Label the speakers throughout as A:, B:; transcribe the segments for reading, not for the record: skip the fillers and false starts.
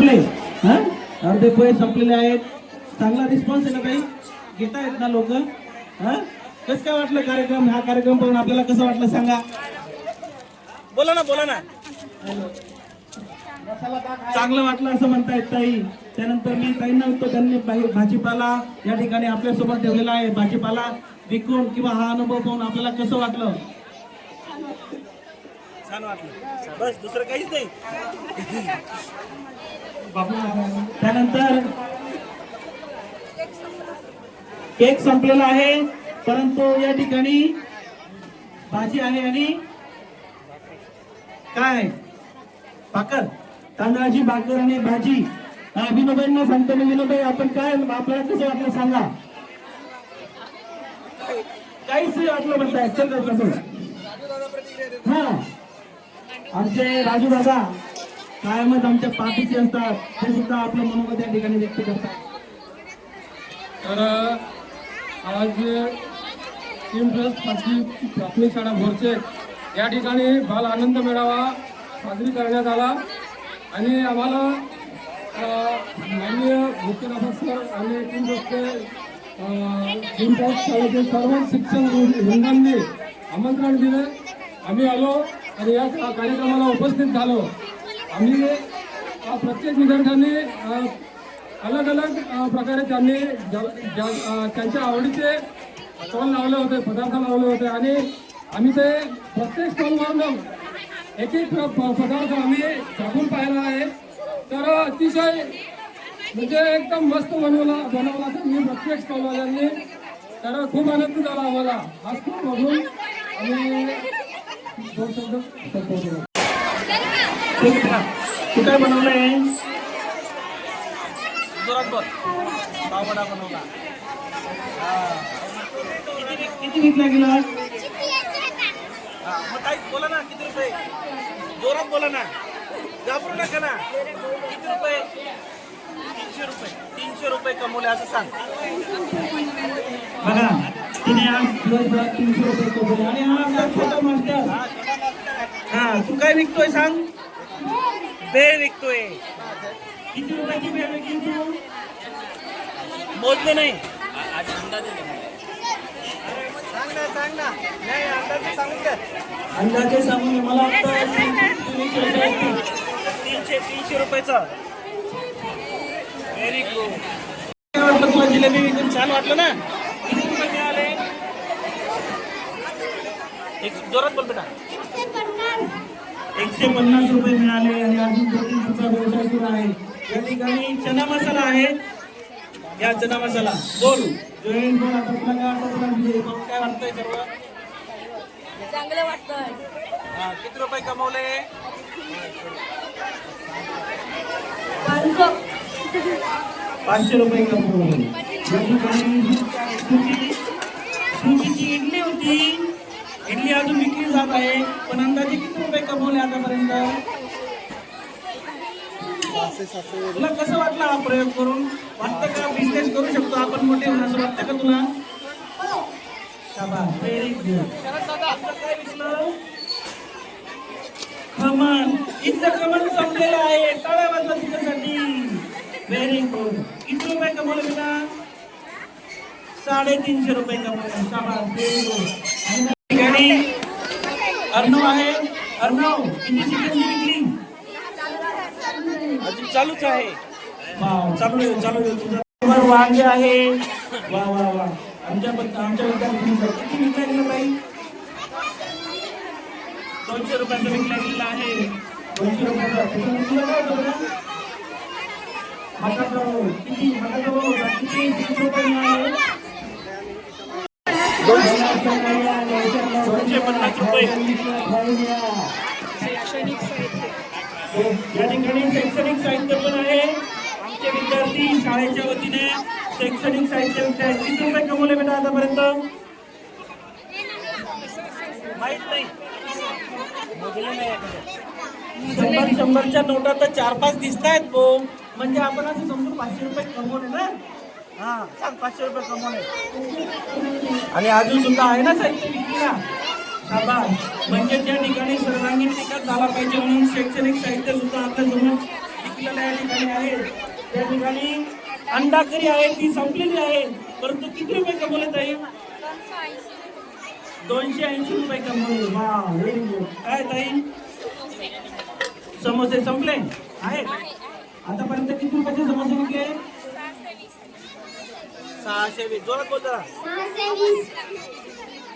A: संपले. हा अर्धे पोहे संपलेले आहेत. चांगला रिस्पॉन्स आहे ना ताई, घेता येत ना लोक. हा कसं काय वाटलं कार्यक्रम? हा कार्यक्रम पाहून आपल्याला कसं वाटलं सांगा. बोला ना बोला ना. चांगलं वाटलं असं म्हणतायत ताई. त्यानंतर मी ताईंना विचारतो, त्यांनी भाजीपाला या ठिकाणी आपल्यासोबत ठेवलेला आहे. भाजीपाला विकून किंवा हा अनुभव पाहून आपल्याला कसं वाटलं? छान वाटलं, बस दुसरं काहीच नाही. त्यानंतर केक संपलेला आहे, परंतु या ठिकाणी भाजी आहे आणि काय भाकर, तांदळाची भाकर आणि भाजी. विनोबाईंना सांगतो मी. विनोबाई आपण काय आपल्याला कसं वाटलं सांगा. काहीच वाटलं म्हणताय. चल कसं. हा आमचे राजू दादा कायमच आमच्या पाठीचे असतात, ते सुद्धा आपलं मनोगत या ठिकाणी व्यक्त करतात.
B: तर आज टीम ट्रस्ट खासगी प्राथमिक शाळा भोरचे या ठिकाणी बाल आनंद मेळावा साजरी करण्यात आला आणि आम्हाला माननीय मुख्याध्यापक सर आणि टीम ट्रस्ट शाळेचे सर्व शिक्षक वृंदांनी आमंत्रण दिले. आम्ही आलो आणि या कार्यक्रमाला उपस्थित झालो. आम्ही प्रत्येक विद्यार्थ्यांनी अलग अलग प्रकारे त्यांनी त्यांच्या आवडीचे स्टॉल लावले होते, पदार्थ लावले होते आणि आम्ही ते प्रत्येक स्टॉलवरून एक एक पदार्थ आम्ही चाखून पाहिला आहे. तर अतिशय म्हणजे एकदम मस्त बनवला त्यांनी प्रत्येक स्टॉलवाल्यांनी. तर खूप आनंद झाला आम्हाला हा स्टॉल बघून. आणि दोन शब्द
A: तू काय बनवलंय? जोरात बोल. पाववडा बनवला. किती विकला गेला? मग काय बोला ना, किती रुपये? जोरात बोला ना, घाबरू नका ना. किती रुपये? 300 रुपये. 300 रुपये कमवले असं सांग. बघा तिने आज दिवसभरात 300 रुपये कमवले. आणि हा आपला छोटा मास्टर. हा तू काय विकतोय सांग? भेळ विकतोय. किती रुपयाची भेळ विकली तू? मोजले नाही. अंदाजे सांगून मला 300 रुपयाचा. Very good. काय वाटलं तुला जिलेबी विकून? छान वाटलं ना? किती रुपये मिळाले? जोरात बोल बेटा. 150 रुपये मिळाले. आणि अजून 2-3 व्यवसाय सुरू आहे. या ठिकाणी चना मसाला आहे. या चना मसाला बोल. जयंत बोल. आता तुला काय वाटतंय? सर्व
C: चांगलं वाटतंय.
A: किती रुपये कमवले? 500 रुपये कमवले. सुजीची इडली होती. इडली अजून विकली जात आहे, पण अंदाजे किती रुपये कमवले आतापर्यंत? तुला कसं वाटलं हा प्रयोग करून? वाटतं का बिझनेस करू शकतो आपण मोठे होऊन? असं वाटतं का तुला? शाबास, व्हेरी गुड. काय विकलं? खमण. इथं खमण संपलेलं आहे. टाळ्या वाजवा तिच्यासाठी. Very good. किती रुपये कमवले बेटा? 350 रुपये कमवले. शाबास, व्हेरी गुड. ठिकाणी अर्णव आहे. अर्णव किती चिकन विकली? अजून चालूच आहे. चालू आहे तुझा. वांगे आहे. वा वा वा. आमच्या विद्यार्थ्यांनी किती विकला गेला ताई? 200 रुपयाचा विकला गेलेला आहे. 200 रुपयाचा. तुला काय होतं? किती 300 रुपये मिळाले. 250 रुपये. या ठिकाणी शैक्षणिक साहित्य पण आहे. आमचे विद्यार्थी शाळेच्या वतीने शैक्षणिक साहित्य विकत आहेत. किती रुपये कमवले बेटा आतापर्यंत? माहित नाही. 100च्या नोटा तर 4-5 दिसत आहेत भाऊ. म्हणजे आपण असं समजून 500 रुपये कमवले ना. हा सांग, 500 रुपये कमवले. आणि अजून सुद्धा आहे ना साहित्य विक्रीला. शाबास. म्हणजे त्या ठिकाणी सर्वांगीण विकास झाला पाहिजे म्हणून शैक्षणिक साहित्य सुद्धा आपल्या समोर विकलेलं आहे. ठिकाणी आहेत. त्या ठिकाणी अंडा करी आहे ती संपलेली आहे. परंतु किती रुपये कमवले ताई? 280 रुपये कमवले. वा, व्हेरी गुड. काय ताई? समोसे संपले आहेत. आतापर्यंत किती रुपयाचे समोसे विकले? 620. जोरात बोल जरा.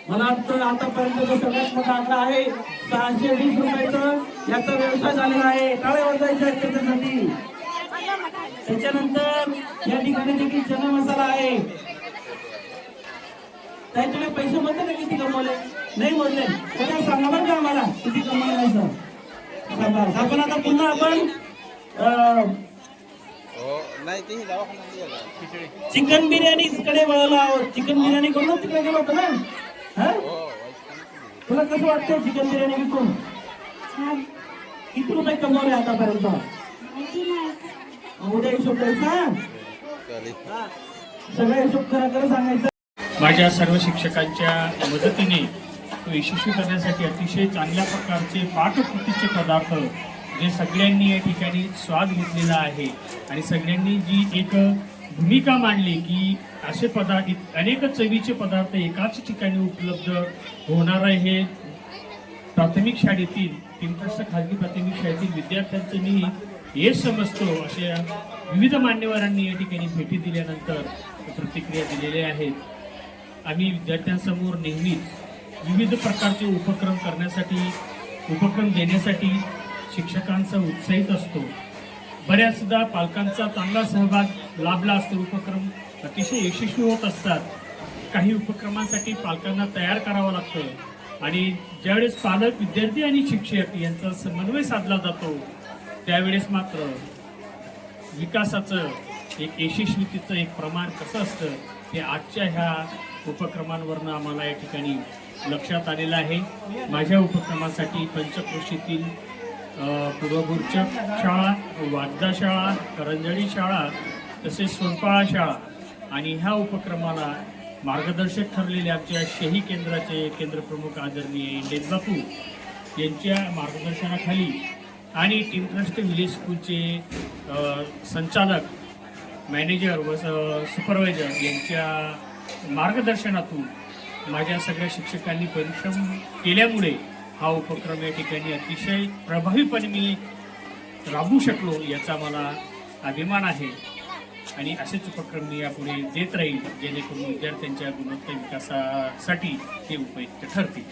A: मला वाटतं आतापर्यंत जो सगळ्यात मोठा आकडा आहे 620 रुपयाचं याचा व्यवसाय झालेला आहे. टाळे वाजवायचे आहेत त्याच्यासाठी. त्याच्यानंतर या ठिकाणी देखील चना मसाला आहे. ताई तुम्ही पैसे म्हणता ना किती कमवले? नाही म्हणले तर सांगा बरं का आम्हाला किती कमवले असं. आपण आता पुन्हा आपण चिकन बिर्याणी कडे वळलो आहोत. चिकन बिर्याणी करून तिकडे गेलो होतो ना. हा, तुला कसं वाटतं चिकन बिर्याणी विकून? किती रुपये कमवले आतापर्यंत? उद्या हिशोब द्यायचा. सगळं हिशोब करा सांगायचं.
D: माझ्या सर्व शिक्षकांच्या मदतीने तो यशस्वी करण्यासाठी अतिशय चांगल्या प्रकारचे पाककृतीचे पदार्थ जे सगळ्यांनी या ठिकाणी स्वाद घेतलेला आहे आणि सगळ्यांनी जी एक भूमिका मांडली की असे पदार्थ अनेक चवीचे पदार्थ एकाच ठिकाणी उपलब्ध होणार आहे. हे प्राथमिक शाळेतील पिंपळस खाजगी प्राथमिक शाळेतील विद्यार्थ्यांचं मी हेच समजतो अशा विविध मान्यवरांनी या ठिकाणी भेटी दिल्यानंतर प्रतिक्रिया दिलेल्या आहेत. आम्ही विद्यार्थ्यांसमोर नेहमीच विविध प्रकारचे उपक्रम देण्यासाठी शिक्षकांचा उत्साहित असतो. बऱ्याचदा पालकांचा चांगला सहभाग लाभला असतो. उपक्रम अतिशय यशस्वी होत असतात. काही उपक्रमांसाठी पालकांना तयार करावं लागतं आणि ज्यावेळेस पालक विद्यार्थी आणि शिक्षक यांचा समन्वय साधला जातो त्यावेळेस मात्र विकासाचं एक यशस्वीतेचं एक प्रमाण कसं असतं हे आजच्या ह्या उपक्रमांवरनं आम्हाला या ठिकाणी लक्षात आलेलं आहे. माझ्या उपक्रमासाठी पंचक्रोशीतील पूर्वभूरच्या शाळा, वाजदा शाळा, करंजळी शाळा तसेच सोनपाळा शाळा आणि ह्या उपक्रमाला मार्गदर्शक ठरलेले आमच्या शेही केंद्राचे केंद्रप्रमुख आदरणीय इंडेश बापू यांच्या मार्गदर्शनाखाली आणि टीम ट्रस्ट विलेज स्कूलचे संचालक, मॅनेजर व सुपरवायझर यांच्या मार्गदर्शनातून माझ्या सगळ्या शिक्षकांनी परिश्रम केल्यामुळे हा उपक्रम या ठिकाणी अतिशय प्रभावीपणे मी राबवू शकलो याचा मला अभिमान आहे आणि असेच उपक्रम मी यापुढे देत राहील जेणेकरून विद्यार्थ्यांच्या गुणवत्ता विकासासाठी ते उपयुक्त ठरतील.